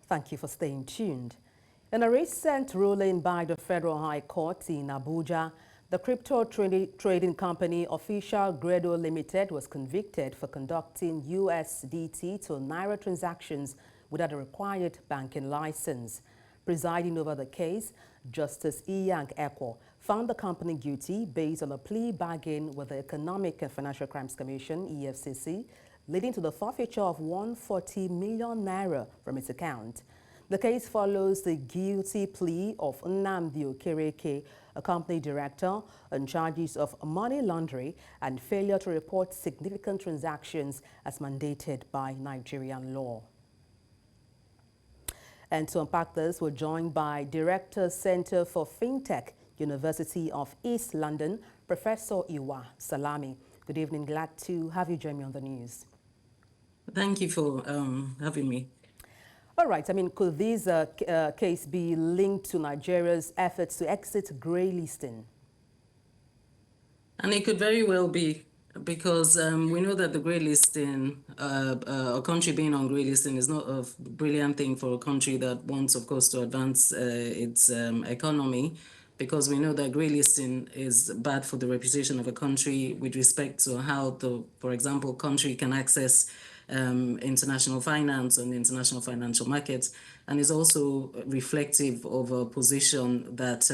Thank you for staying tuned. In a recent ruling by the Federal High Court in Abuja, the crypto trading company Official Grado Limited was convicted for conducting USDT-to-Naira transactions without a required banking license. Presiding over the case, Justice Iyank Ekwo found the company guilty based on a plea bargain with the Economic and Financial Crimes Commission, EFCC, leading to the forfeiture of 140 million naira from its account. The case follows the guilty plea of Nnamdi Okereke, a company director, on charges of money laundering and failure to report significant transactions as mandated by Nigerian law. And to unpack this, we're joined by Director Center for FinTech, University of East London, Professor Iwa Salami. Good evening. Glad to have you join me on the news. Thank you for having me. All right. I mean, could this case be linked to Nigeria's efforts to exit grey listing? And it could very well be, because we know that the grey listing, a country being on grey listing is not a brilliant thing for a country that wants, of course, to advance its economy, because we know that grey listing is bad for the reputation of a country with respect to how the, for example, country can access international finance and international financial markets, and is also reflective of a position that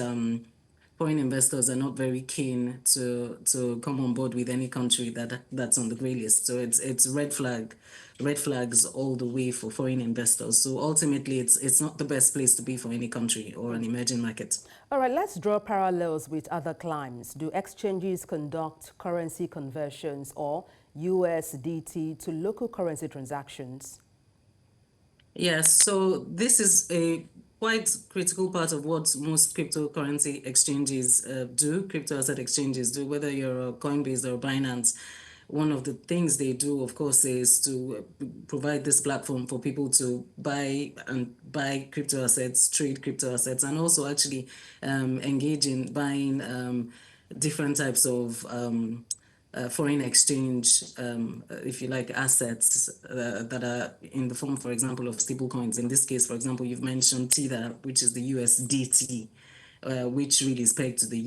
foreign investors are not very keen to come on board with any country that's on the grey list. So it's red flags all the way for foreign investors. So ultimately, it's not the best place to be for any country or an emerging market. All right, let's draw parallels with other climes. Do exchanges conduct currency conversions or USDT to local currency transactions? Yes, so this is a quite critical part of what most cryptocurrency exchanges crypto asset exchanges do, whether you're a Coinbase or a Binance. One of the things they do, of course, is to provide this platform for people to buy crypto assets, trade crypto assets, and also actually engage in buying different types of foreign exchange, if you like, assets that are in the form, for example, of stable coins. In this case, for example, you've mentioned Tether, which is the USDT, which really is pegged to the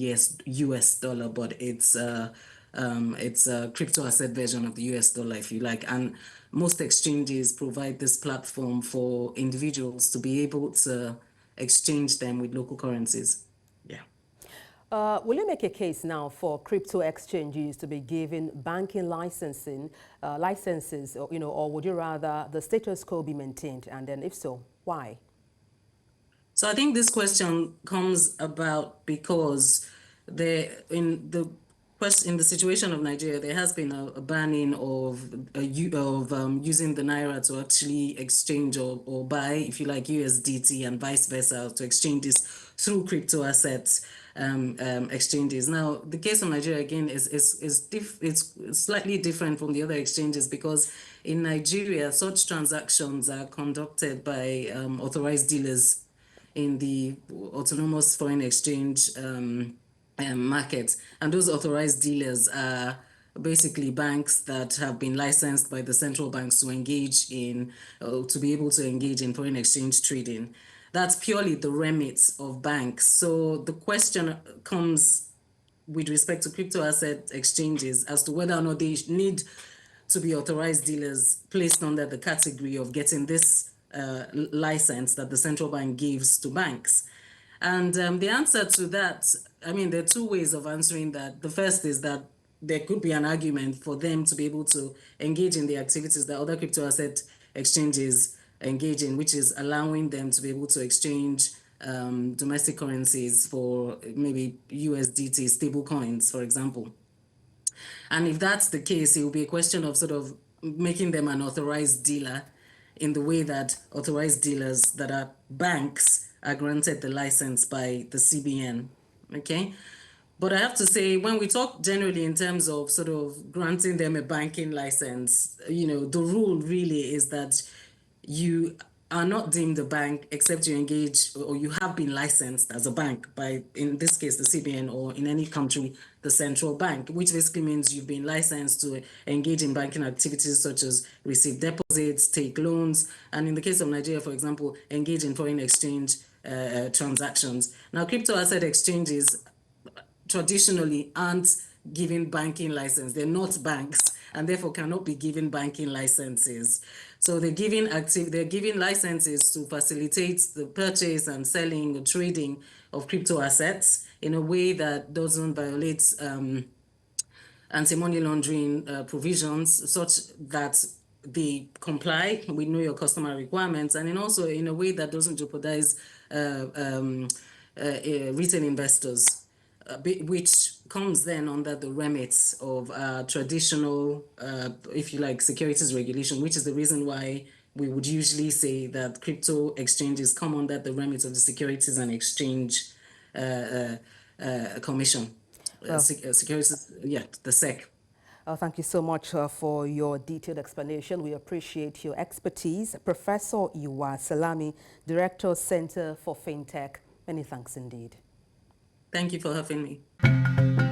US dollar, but it's a crypto asset version of the US dollar, if you like. And most exchanges provide this platform for individuals to be able to exchange them with local currencies. Yeah. Will you make a case now for crypto exchanges to be given banking licenses, or would you rather the status quo be maintained? And then if so, why? So I think this question comes about because in the situation of Nigeria, there has been a banning of using the naira to actually exchange or buy, if you like, USDT and vice versa, to exchange this through crypto assets exchanges. Now, the case of Nigeria again it's slightly different from the other exchanges, because in Nigeria, such transactions are conducted by authorized dealers in the autonomous foreign exchange market. And those authorized dealers are basically banks that have been licensed by the central banks to engage in, to be able to engage in foreign exchange trading. That's purely the remit of banks. So the question comes with respect to crypto asset exchanges as to whether or not they need to be authorized dealers placed under the category of getting this license that the central bank gives to banks. And the answer to that, I mean, there are two ways of answering that. The first is that there could be an argument for them to be able to engage in the activities that other crypto asset exchanges engage in, which is allowing them to be able to exchange domestic currencies for maybe USDT stable coins, for example. And if that's the case, it will be a question of sort of making them an authorized dealer in the way that authorized dealers that are banks are granted the license by the CBN, okay? But I have to say, when we talk generally in terms of sort of granting them a banking license, the rule really is that you are not deemed a bank except you engage or you have been licensed as a bank by, in this case, the CBN, or in any country, the central bank, which basically means you've been licensed to engage in banking activities such as receive deposits, take loans, and in the case of Nigeria, for example, engage in foreign exchange transactions. Now, crypto asset exchanges traditionally aren't given banking license. They're not banks and therefore cannot be given banking licenses. So they're giving licenses to facilitate the purchase and selling or trading of crypto assets in a way that doesn't violate anti-money laundering provisions, such that they comply with know your customer requirements, and also in a way that doesn't jeopardize retail investors, which comes then under the remit of traditional, if you like, securities regulation, which is the reason why we would usually say that crypto exchanges come under the remit of the Securities and Exchange Commission. Securities, yeah, the SEC. Thank you so much for your detailed explanation. We appreciate your expertise. Professor Iwa Salami, Director, Center for FinTech. Many thanks indeed. Thank you for having me.